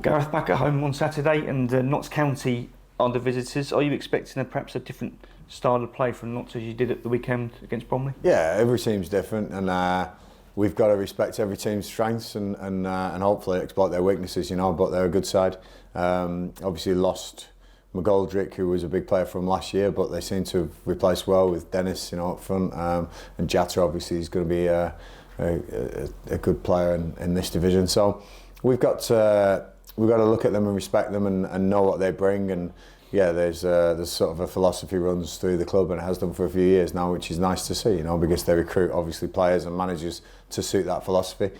Gareth, back at home on Saturday, and Notts County are the visitors. Are you expecting perhaps a different style of play from Notts as you did at the weekend against Bromley? Yeah, every team's different, and we've got to respect every team's strengths and hopefully exploit their weaknesses. But they're a good side. Obviously lost McGoldrick, who was a big player from last year, but they seem to have replaced well with Dennis, up front, and Jatta obviously is going to be a good player in this division. So we've got to look at them and respect them and know what they bring. And yeah, there's sort of a philosophy runs through the club, and it has done for a few years now, which is nice to see, because they recruit obviously players and managers to suit that philosophy.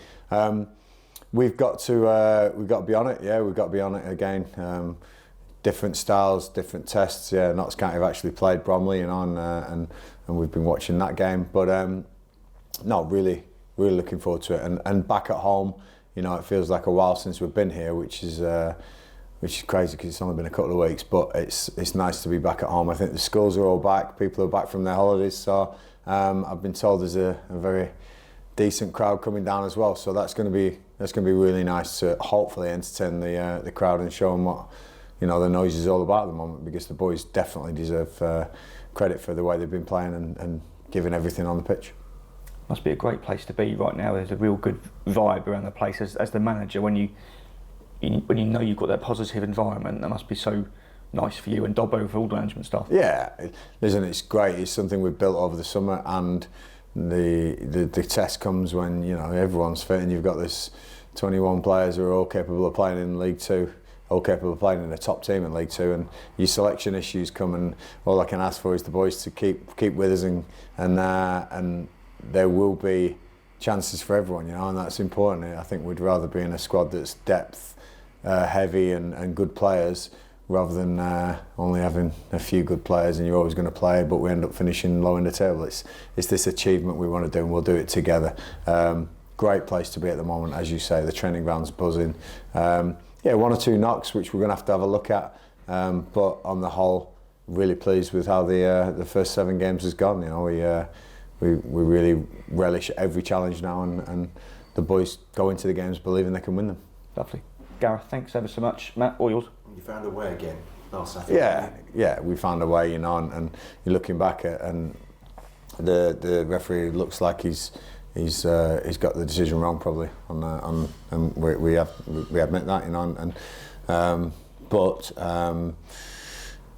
We've got to be on it. Yeah, we've got to be on it again. Different styles, different tests. Yeah, Notts County have actually played Bromley, and we've been watching that game. But no, really looking forward to it. And back at home, it feels like a while since we've been here, which is crazy because it's only been a couple of weeks. But it's nice to be back at home. I think the schools are all back. People are back from their holidays. So I've been told there's a very decent crowd coming down as well. So that's going to be really nice to hopefully entertain the crowd and show them what the noise is all about at the moment, because the boys definitely deserve credit for the way they've been playing and giving everything on the pitch. Must be a great place to be right now. There's a real good vibe around the place as the manager. When you know you've got that positive environment, that must be so nice for you and Dobbo for all the management staff. Yeah, listen, it's great. It's something we've built over the summer, and the test comes when everyone's fit and you've got this 21 players who are all capable of playing in League Two. All capable of playing in a top team in League Two, and your selection issues come, and all I can ask for is the boys to keep with us, and there will be chances for everyone, and that's important. I think we'd rather be in a squad that's depth heavy and good players, rather than only having a few good players and you're always going to play, but we end up finishing low in the table. It's this achievement we want to do, and we'll do it together. Great place to be at the moment, as you say. The training ground's buzzing. Yeah, one or two knocks, which we're going to have a look at. But on the whole, really pleased with how the first 7 games has gone. We really relish every challenge now, and the boys go into the games believing they can win them. Lovely. Gareth, thanks ever so much. Matt, all yours. You found a way again last Saturday. Yeah, we found a way, and you're looking back at, and the referee looks like he's got the decision wrong probably and we admit that,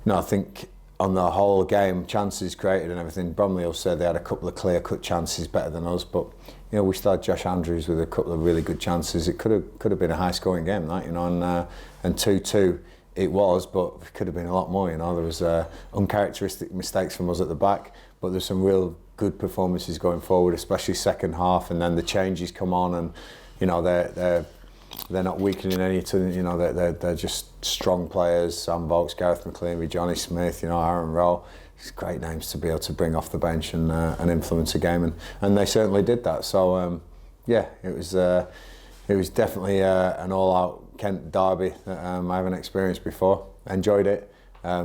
I think on the whole game, chances created and everything, Bromley will say they had a couple of clear cut chances better than us, but we started Josh Andrews with a couple of really good chances. It could have been a high scoring game, that, and 2-2 it was, but it could have been a lot more. There was uncharacteristic mistakes from us at the back, but there's some real good performances going forward, especially second half, and then the changes come on, and they're not weakening any to they're just strong players. Sam Vokes, Gareth McCleary, Johnny Smith, Aaron Rowe. It's great names to be able to bring off the bench and influence a game, and they certainly did that. So it was definitely an all-out Kent derby that I haven't experienced before. Enjoyed it.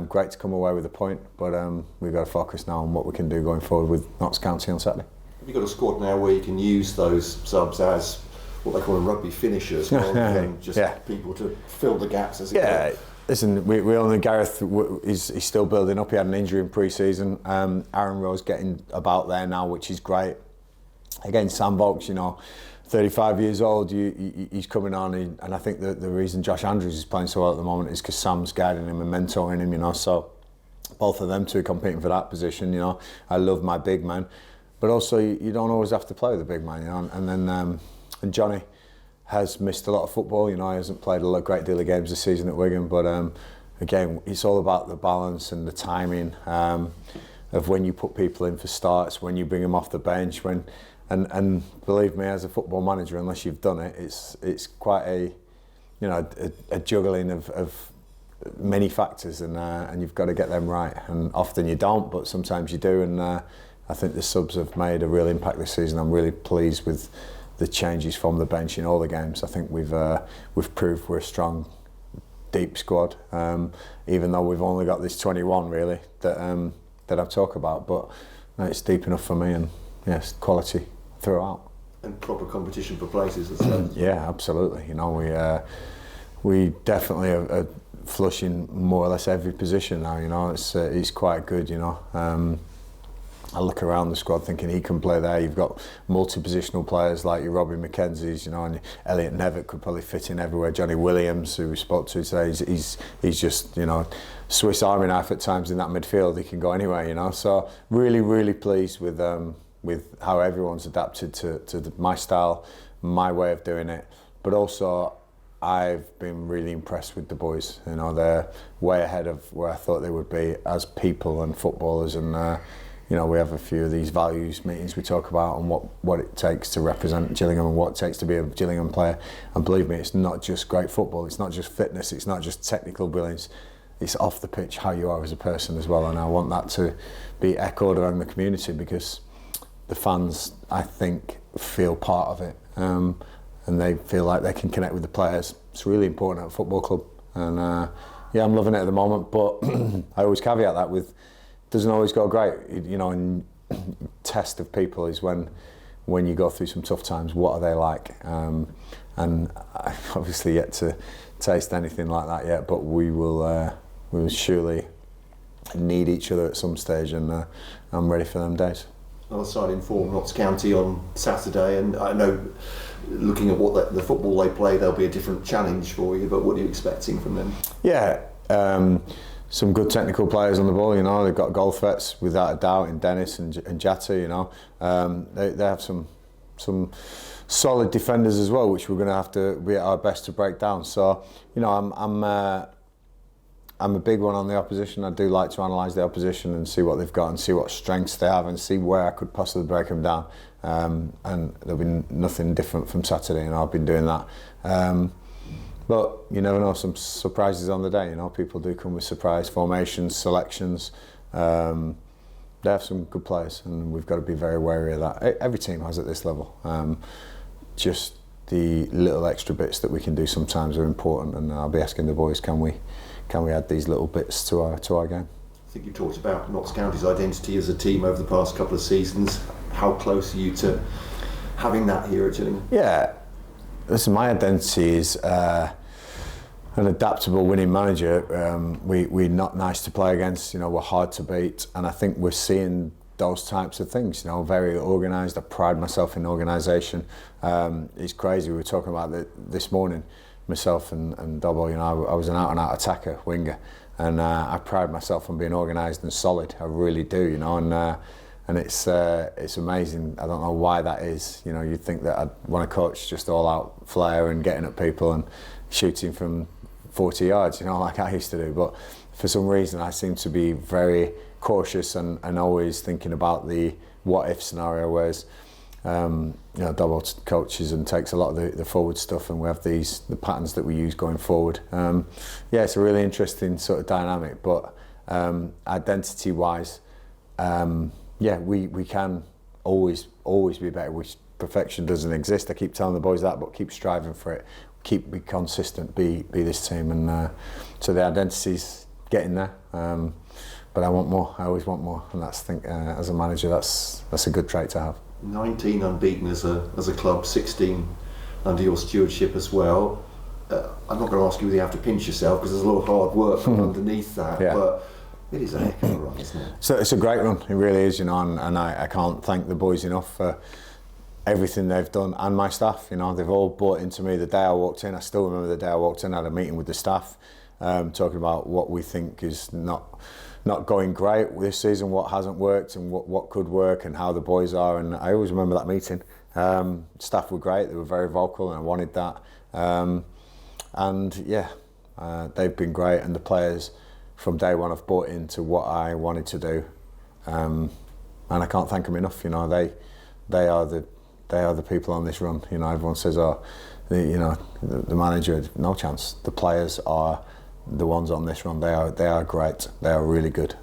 Great to come away with a point, but we've got to focus now on what we can do going forward with Notts County on Saturday. Have you got a squad now where you can use those subs as what they call rugby finishers, rather than just people to fill the gaps as it goes? Listen, we only Gareth is still building up. He had an injury in pre-season. Aaron Rowe's getting about there now, which is great. Again, Sam Vokes, 35 years old, he's coming on, and I think the reason Josh Andrews is playing so well at the moment is because Sam's guiding him and mentoring him, so both of them two competing for that position. I love my big man, but also you don't always have to play with the big man, and then and Johnny has missed a lot of football. He hasn't played a great deal of games this season at Wigan, but again, it's all about the balance and the timing of when you put people in for starts, when you bring them off the bench, and believe me, as a football manager, unless you've done it, it's quite a juggling of many factors, and you've got to get them right. And often you don't, but sometimes you do. And I think the subs have made a real impact this season. I'm really pleased with the changes from the bench in all the games. I think we've proved we're a strong, deep squad, even though we've only got this 21 really that I've talked about. But it's deep enough for me, and yes, quality throughout. And proper competition for places, I suppose. Yeah, absolutely. we definitely are flushing more or less every position now. You know, it's quite good. You know. I look around the squad thinking he can play there. You've got multi-positional players like your Robbie McKenzie's, you know, and Elliot Nevitt could probably fit in everywhere. Johnny Williams, who we spoke to today, he's just, you know, Swiss Army knife at times in that midfield. He can go anywhere, you know. So really pleased with how everyone's adapted to my style, my way of doing it. But also, I've been really impressed with the boys. You know, they're way ahead of where I thought they would be as people and footballers, and you know, we have a few of these values meetings we talk about and what it takes to represent Gillingham and what it takes to be a Gillingham player. And believe me, it's not just great football, it's not just fitness, it's not just technical brilliance, it's off the pitch how you are as a person as well. And I want that to be echoed around the community, because the fans, I think, feel part of it, and they feel like they can connect with the players. It's really important at a football club, and yeah, I'm loving it at the moment. But I always caveat that with, doesn't always go great, you know. And test of people is when you go through some tough times. What are they like? And I've obviously yet to taste anything like that yet. But we will surely need each other at some stage, and I'm ready for them days. Another side in form, Notts County on Saturday, and I know, looking at what the football they play, there'll be a different challenge for you. But what are you expecting from them? Yeah. Some good technical players on the ball, you know. They've got goal threats without a doubt in Dennis and Jatta, you know. They have some solid defenders as well, which we're going to have to be at our best to break down. So, you know, I'm a big one on the opposition. I do like to analyse the opposition and see what they've got and see what strengths they have and see where I could possibly break them down. And there'll be nothing different from Saturday, and I've been doing that. But you never know, some surprises on the day, you know. People do come with surprise formations, selections. They have some good players, and we've got to be very wary of that. Every team has at this level. Just the little extra bits that we can do sometimes are important, and I'll be asking the boys, can we add these little bits to our game? I think you talked about Notts County's identity as a team over the past couple of seasons. How close are you to having that here at Gillingham? Yeah. Listen, my identity is an adaptable winning manager. We're not nice to play against, you know, we're hard to beat, and I think we're seeing those types of things, you know, very organised. I pride myself in organisation. It's crazy, we were talking about this morning, myself and Dobbo, you know, I was an out-and-out attacker, winger, and I pride myself on being organised and solid. I really do, you know, and it's amazing. I don't know why that is. You know, you'd think that I'd want to coach just all out flair and getting at people and shooting from 40 yards, you know, like I used to do. But for some reason, I seem to be very cautious and always thinking about the what if scenario. Whereas, you know, Dobbo coaches and takes a lot of the forward stuff, and we have the patterns that we use going forward. Yeah, it's a really interesting sort of dynamic. But identity-wise, yeah, we can always be better. Perfection doesn't exist. I keep telling the boys that, but keep striving for it. Be consistent. Be this team, and so the identity's getting there. But I want more. I always want more, and that's, I think, as a manager, that's a good trait to have. 19 unbeaten as a club, 16 under your stewardship as well. I'm not going to ask you whether you have to pinch yourself, because there's a lot of hard work underneath that. Yeah. But it is a heck of a run, isn't it? So it's a great run. It really is, you know, and I can't thank the boys enough for everything they've done, and my staff. You know, they've all bought into me the day I walked in. I still remember the day I walked in. I had a meeting with the staff, talking about what we think is not going great this season, what hasn't worked, and what could work, and how the boys are. And I always remember that meeting. Staff were great. They were very vocal, and I wanted that. And yeah, they've been great, and the players from day one have bought into what I wanted to do, and I can't thank them enough. You know, they are the people on this run. You know, everyone says, the manager, no chance. The players are the ones on this run. They are great. They are really good.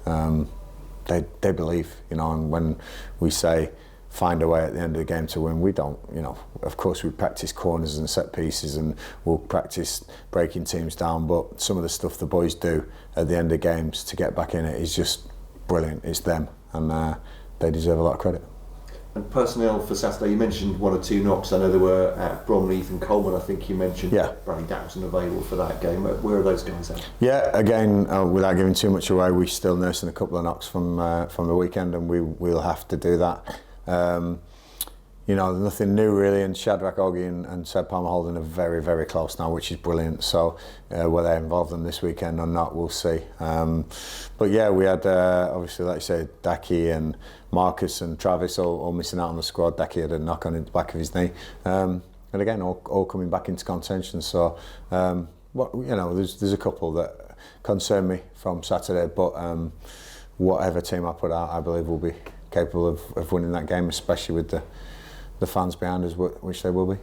They believe, you know, and when we say find a way at the end of the game to win, we don't, you know, of course we practice corners and set pieces, and we'll practice breaking teams down, but some of the stuff the boys do at the end of games to get back in it is just brilliant. It's them, and they deserve a lot of credit. And personnel for Saturday, you mentioned 1 or 2 knocks. I know there were at Bromley and Coleman. I think you mentioned Bradley Dawson available for that game. Where are those guys at? Yeah, again, without giving too much away, we're still nursing a couple of knocks from the weekend, and we'll have to do that. You know, nothing new really, and Shadrach Oggy and Seb Palmer Holding are very, very close now, which is brilliant. So whether they involve them this weekend or not, we'll see. But yeah, we had obviously, like you say, Daki and Marcus and Travis all missing out on the squad. Daki had a knock on the back of his knee, and again, all coming back into contention. So there's a couple that concern me from Saturday, but whatever team I put out, I believe will be capable of winning that game, especially with the fans behind us, which they will be.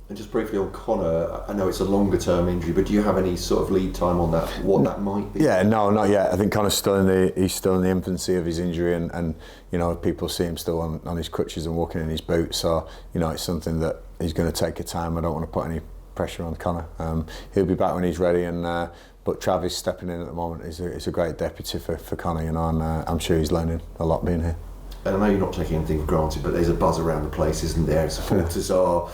And just briefly on Connor, I know it's a longer term injury, but do you have any sort of lead time on that, what that might be? Yeah, no, not yet. I think Connor's still in the infancy of his injury, and you know, people see him still on his crutches and walking in his boots, so you know, it's something that he's going to take a time. I don't want to put any pressure on Connor. He'll be back when he's ready, and but Travis stepping in at the moment is a great deputy for Connor, you know, and I'm sure he's learning a lot being here. And I know you're not taking anything for granted, but there's a buzz around the place, isn't there? Supporters are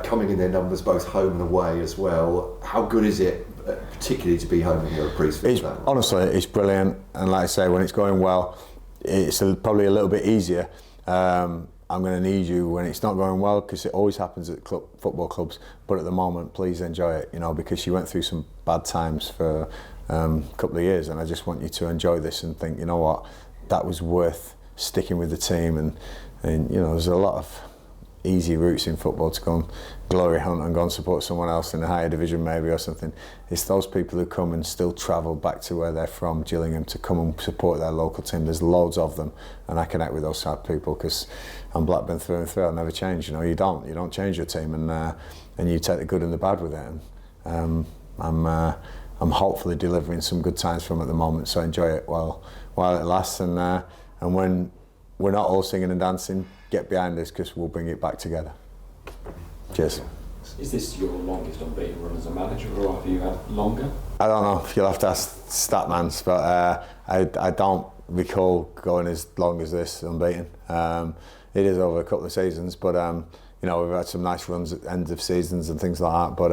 coming in their numbers, both home and away as well. How good is it, particularly to be home here at Priestfield? Honestly, it's brilliant. And like I say, when it's going well, it's probably a little bit easier. I'm going to need you when it's not going well, because it always happens at football clubs. But at the moment, please enjoy it, you know, because you went through some bad times for a couple of years, and I just want you to enjoy this and think, you know what, that was worth sticking with the team. And you know, there's a lot of easy routes in football to go and glory hunt and go and support someone else in a higher division maybe or something. It's those people who come and still travel back to where they're from, Gillingham, to come and support their local team. There's loads of them, and I connect with those type of people because I'm Blackburn through and through. I'll never change. You know, you don't change your team, and you take the good and the bad with it. And I'm hopefully delivering some good times from at the moment, so enjoy it while it lasts, and when we're not all singing and dancing, get behind us, because we'll bring it back together. Cheers. Is this your longest unbeaten run as a manager, or have you had longer? I don't know, you'll have to ask Statmans, but I don't recall going as long as this unbeaten. It is over a couple of seasons, but you know, we've had some nice runs at end of seasons and things like that, but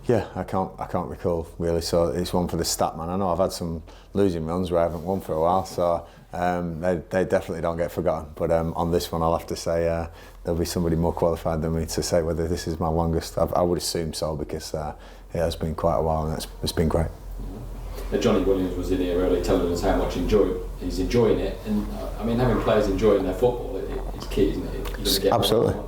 yeah, I can't recall really, so it's one for the Statman. I know I've had some losing runs where I haven't won for a while, so they definitely don't get forgotten. But on this one, I'll have to say there'll be somebody more qualified than me to say whether this is my longest. I would assume so, because it has been quite a while, and it's been great. Now, Johnny Williams was in here earlier telling us how much he's enjoying it, and I mean, having players enjoying their football is key, isn't it? Absolutely.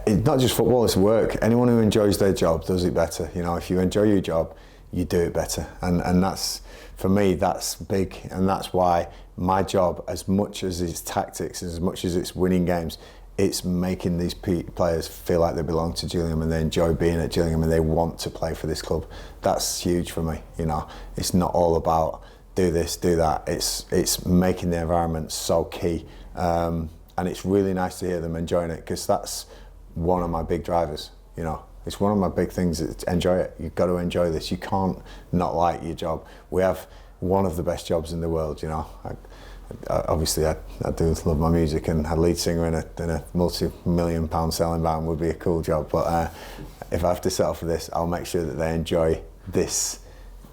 It's not just football, it's work. Anyone who enjoys their job does it better. You know, if you enjoy your job, you do it better. And that's, for me, that's big. And that's why my job, as much as it's tactics, as much as it's winning games, it's making these players feel like they belong to Gillingham and they enjoy being at Gillingham and they want to play for this club. That's huge for me, you know. It's not all about do this, do that. It's making the environment so key. And it's really nice to hear them enjoying it, because that's one of my big drivers, you know. It's one of my big things. Enjoy it. You've got to enjoy this. You can't not like your job. We have one of the best jobs in the world, you know. Obviously, I do love my music, and a lead singer in a multi-million-pound selling band would be a cool job. But if I have to settle for this, I'll make sure that they enjoy this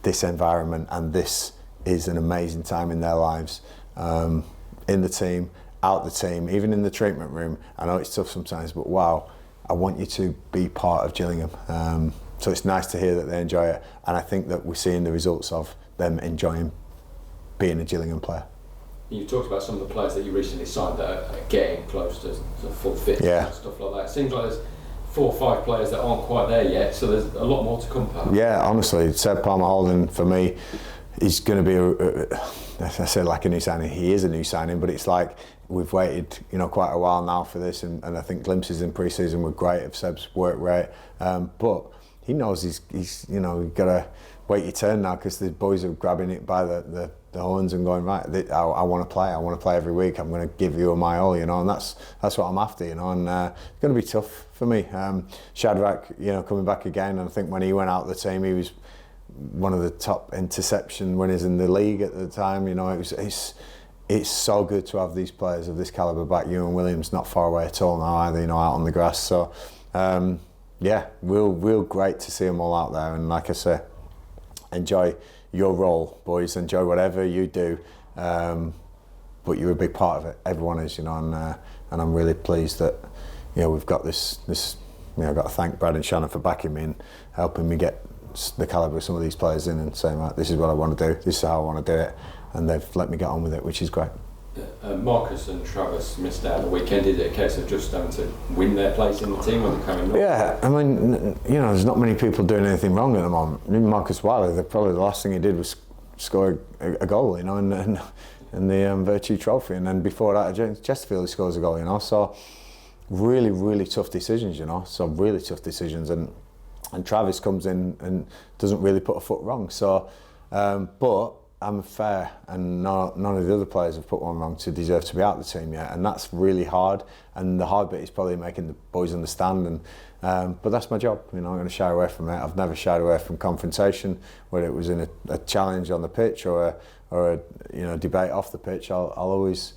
environment, and this is an amazing time in their lives, in the team, out the team, even in the treatment room. I know it's tough sometimes, but wow, I want you to be part of Gillingham. So it's nice to hear that they enjoy it, and I think that we're seeing the results of them enjoying being a Gillingham player. You've talked about some of the players that you recently signed that are getting close to full fitness and stuff like that. It seems like there's 4 or 5 players that aren't quite there yet, so there's a lot more to come, perhaps. Yeah, honestly, Seb Palmer Holding, for me, he's going to be, I said like a new signing, he is a new signing, but it's like we've waited, you know, quite a while now for this, and I think glimpses in pre-season were great of Seb's work rate, but he knows he's you know, you've got to wait your turn now, because the boys are grabbing it by the horns and going, right, I want to play every week, I'm going to give you my all, you know, and that's what I'm after, you know, and it's going to be tough for me. Shadrach, you know, coming back again, and I think when he went out of the team, he was one of the top interception winners in the league at the time, you know. it's so good to have these players of this calibre back. You and Williams not far away at all now either, you know, out on the grass. So yeah, real great to see them all out there. And like I say, enjoy your role, boys. Enjoy whatever you do. But you're a big part of it. Everyone is, you know, and I'm really pleased that, you know, we've got this. You know, I've got to thank Brad and Shannon for backing me and helping me get the calibre of some of these players in and saying, right, this is what I want to do, this is how I want to do it, and they've let me get on with it, which is great. Marcus and Travis missed out on the weekend. Is it a case of just having to win their place in the team when they're coming up? Yeah, I mean, you know, there's not many people doing anything wrong at the moment. Even Marcus Wiley, probably the last thing he did was score a goal, you know, in the Virtue Trophy, and then before that at Chesterfield he scores a goal, you know. So really tough decisions, you know. So really tough decisions, and Travis comes in and doesn't really put a foot wrong. So, but I'm fair, and none of the other players have put one wrong to deserve to be out of the team yet, and that's really hard. And the hard bit is probably making the boys understand. And but that's my job, you know. I'm going to shy away from it. I've never shied away from confrontation, whether it was in a challenge on the pitch or a you know, debate off the pitch. I'll always.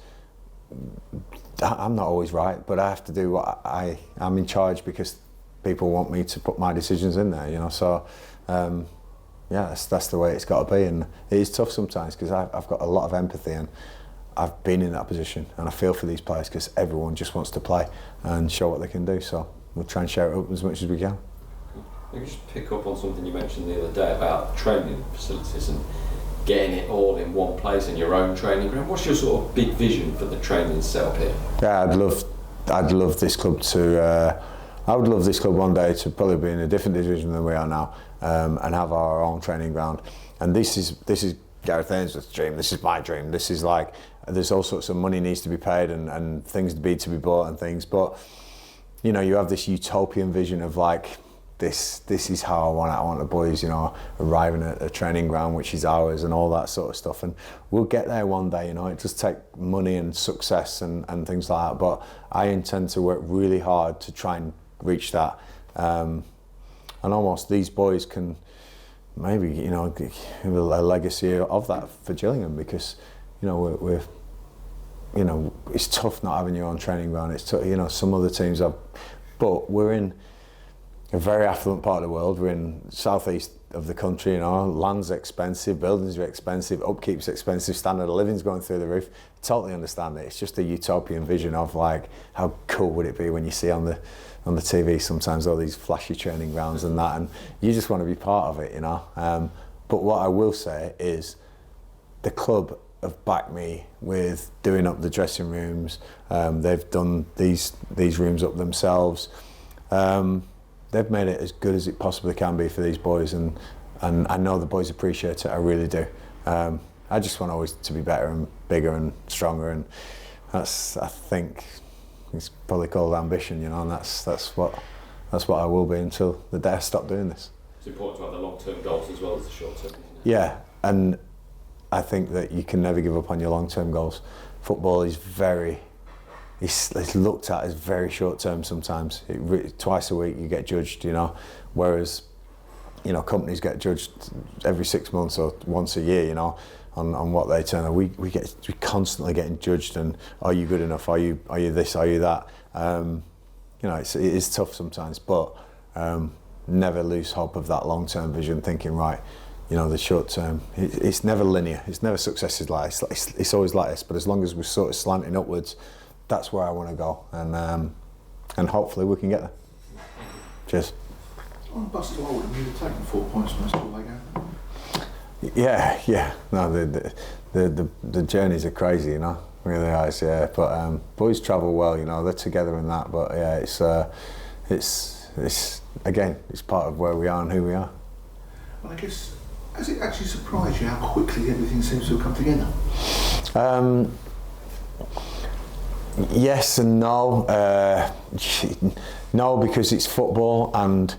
I'm not always right, but I have to do what I'm in charge because people want me to put my decisions in there, you know. So yeah, that's the way it's got to be, and it is tough sometimes because I've got a lot of empathy, and I've been in that position, and I feel for these players because everyone just wants to play and show what they can do. So we'll try and share it up as much as we can. Maybe just pick up on something you mentioned the other day about training facilities and getting it all in one place in your own training ground. What's your sort of big vision for the training setup here? Yeah, I'd love this club to. I would love this club one day to probably be in a different division than we are now, and have our own training ground. And this is Gareth Ainsworth's dream. This is my dream. This is like, there's all sorts of money needs to be paid and things to be bought and things. But you know, you have this utopian vision of like, this is how I want the boys, you know, arriving at a training ground which is ours and all that sort of stuff. And we'll get there one day, you know. It does take money and success and things like that, but I intend to work really hard to try and reach that. And almost these boys can maybe, you know, a legacy of that for Gillingham, because, you know, we're you know, it's tough not having your own training ground. It's tough, you know, some other teams have, but we're in a very affluent part of the world. We're in southeast of the country, you know, land's expensive, buildings are expensive, upkeep's expensive, standard of living's going through the roof. Totally understand it. It's just a utopian vision of like, how cool would it be when you see on the TV sometimes all these flashy training grounds and that, and you just want to be part of it, you know. But what I will say is the club have backed me with doing up the dressing rooms. They've done these rooms up themselves. They've made it as good as it possibly can be for these boys, and I know the boys appreciate it. I really do. I just want always to be better and bigger and stronger, and that's, I think, it's probably called ambition, you know, and that's what I will be until the day I stop doing this. It's important to have the long-term goals as well as the short-term, isn't it? Yeah, and I think that you can never give up on your long-term goals. Football is it's looked at as very short-term sometimes. Twice a week you get judged, you know, whereas, you know, companies get judged every 6 months or once a year, you know, on what they turn. We're constantly getting judged, and are you good enough? Are you this? Are you that? You know, it is tough sometimes, but never lose hope of that long-term vision. Thinking, right, you know, the short term, it's never linear. It's never success is like it's always like this. But as long as we're sort of slanting upwards, that's where I want to go, and hopefully we can get there. Cheers. On Buster Oldham, you'd have taken 4 points from us all they go. Yeah. No, the journeys are crazy, you know, really is. Yeah, but boys travel well, you know. They're together in that. But yeah, it's again, it's part of where we are and who we are. Well, I guess, has it actually surprised you how quickly everything seems to have come together? Yes and no. No, because it's football, and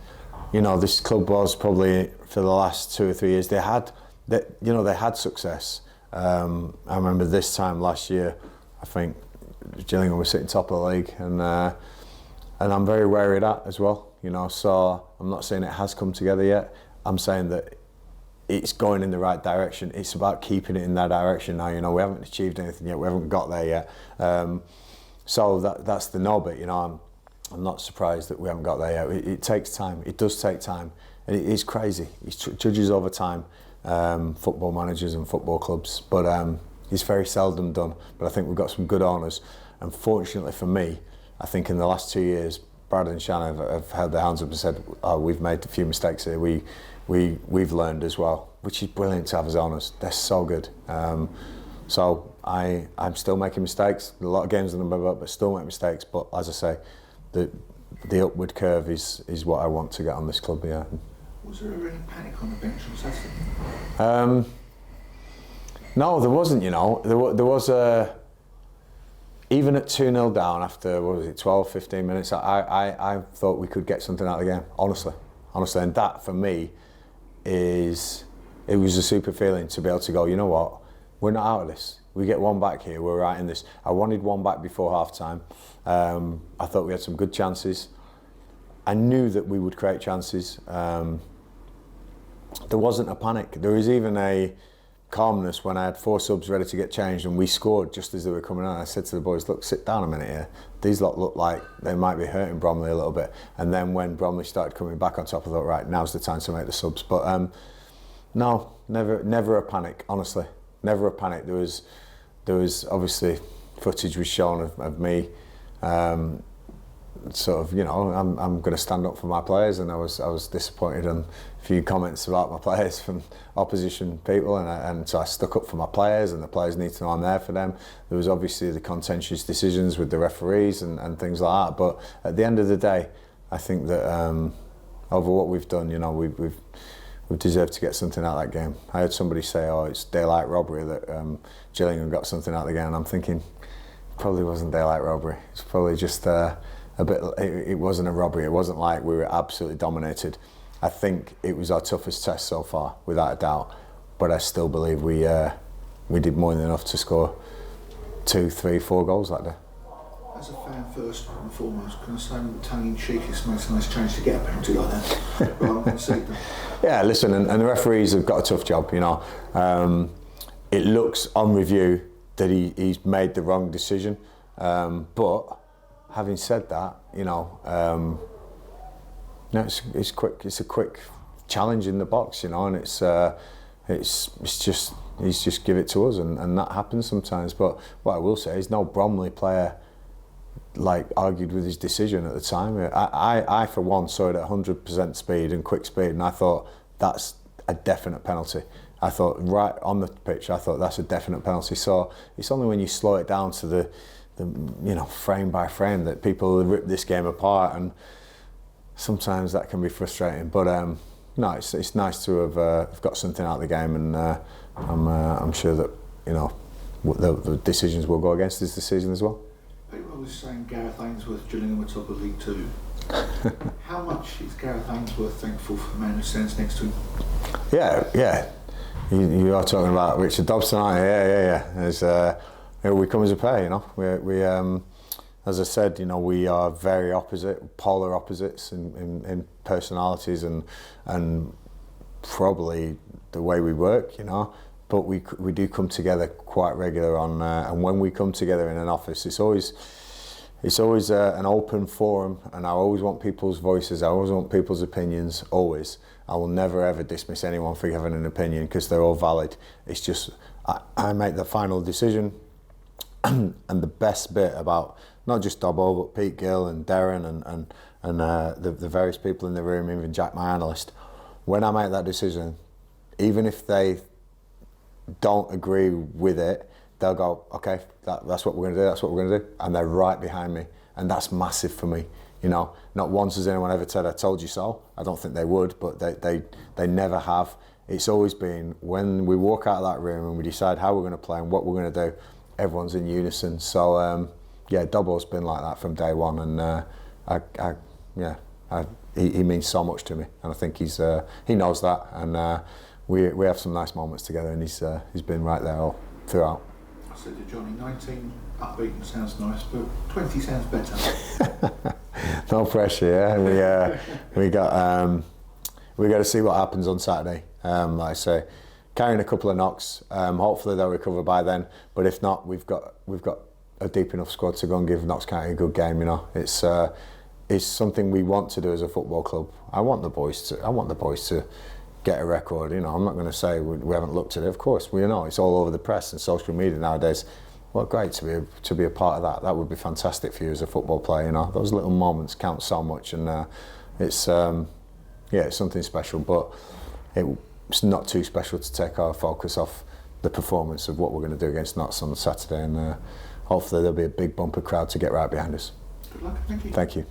you know, this club was probably for the last 2 or 3 years they had success. I remember this time last year, I think Gillingham was sitting top of the league, and I'm very wary of that as well. You know, so I'm not saying it has come together yet. I'm saying that it's going in the right direction. It's about keeping it in that direction now. You know, we haven't achieved anything yet. We haven't got there yet. So that's the no bit. You know, I'm not surprised that we haven't got there yet. It takes time. It does take time, and it is crazy. It judges over time, football managers and football clubs, but it's very seldom done. But I think we've got some good owners, and fortunately for me, I think in the last 2 years, Brad and Shannon have held their hands up and said, "Oh, we've made a few mistakes here. We've learned as well," which is brilliant to have as owners. They're so good. So I'm still making mistakes. A lot of games on the book, but still make mistakes. But as I say, the upward curve is what I want to get on this club. Yeah. Was there ever any panic on the bench on Saturday? No, there wasn't. You know, there was a. Even at 2-0 down after, what was it, 12, 15 minutes, I thought we could get something out of the game, honestly. And that, for me, it was a super feeling to be able to go, you know what, we're not out of this. We get one back here, we're right in this. I wanted one back before half-time. I thought we had some good chances. I knew that we would create chances. There wasn't a panic. There was even a calmness when I had 4 subs ready to get changed and we scored just as they were coming on. I said to the boys, look, sit down a minute here. These lot look like they might be hurting Bromley a little bit. And then when Bromley started coming back on top, I thought, right, now's the time to make the subs. But no, never a panic, honestly. Never a panic. There was obviously footage was shown of me sort of, you know, I'm going to stand up for my players, and I was disappointed on a few comments about my players from opposition people, and so I stuck up for my players, and the players need to know I'm there for them. There was obviously the contentious decisions with the referees and things like that, but at the end of the day, I think that over what we've done, you know, we've deserved to get something out of that game. I heard somebody say, oh, it's daylight robbery that Gillingham got something out of the game, and I'm thinking, probably wasn't daylight robbery. It's probably just a bit. It wasn't a robbery. It wasn't like we were absolutely dominated. I think it was our toughest test so far, without a doubt. But I still believe we did more than enough to score 2, 3, 4 goals that day. As a fan, first and foremost, can I say tongue-in-cheek, it's makes a nice change to get a penalty like that rather than concede them? Yeah, listen, and the referees have got a tough job. You know, it looks on review that he's made the wrong decision, but having said that, you know, no, it's quick. It's a quick challenge in the box, you know, and it's just he's just give it to us, and that happens sometimes. But what I will say is, no Bromley player like argued with his decision at the time. I for one saw it at 100% speed and quick speed, and I thought that's a definite penalty. I thought right on the pitch, I thought that's a definite penalty. So it's only when you slow it down to the you know, frame by frame that people rip this game apart, and sometimes that can be frustrating. But no, it's nice to have got something out of the game, and I'm sure that, you know, the decisions will go against us this season as well. People always saying Gareth Ainsworth, Gillingham were top of League Two. How much is Gareth Ainsworth thankful for the man who stands next to him? Yeah. You are talking about Richard Dobson, aren't you? Yeah. There's, we come as a pair, you know. We as I said, you know, we are very opposite, polar opposites in personalities and probably the way we work, you know. But we do come together quite regular on, and when we come together in an office, it's always an open forum, and I always want people's voices. I always want people's opinions. Always, I will never ever dismiss anyone for having an opinion, because they're all valid. It's just I make the final decision, and the best bit about not just Dobbo but Pete Gill and Darren and the various people in the room, even Jack, my analyst, when I make that decision, even if they don't agree with it, they'll go, okay, that's what we're going to do, that's what we're going to do, and they're right behind me, and that's massive for me. You know, not once has anyone ever said, I told you so. I don't think they would, but they never have. It's always been, when we walk out of that room and we decide how we're going to play and what we're going to do, everyone's in unison. So yeah, Dobbo's been like that from day one, and he means so much to me, and I think he knows that, and we have some nice moments together, and he's been right there all throughout. I said to Johnny, 19 unbeaten sounds nice, but 20 sounds better. No pressure, yeah. We got to see what happens on Saturday. Like I say, carrying a couple of knocks. Hopefully they'll recover by then. But if not, we've got a deep enough squad to go and give Notts County a good game. You know, it's something we want to do as a football club. I want the boys to get a record. You know, I'm not going to say we haven't looked at it. Of course, we know it's all over the press and social media nowadays. Well, great to be a part of that. That would be fantastic for you as a football player. You know, those little moments count so much, and it's something special. But it's not too special to take our focus off the performance of what we're going to do against Notts on Saturday, and hopefully there'll be a big bumper crowd to get right behind us. Good luck. Thank you. Thank you.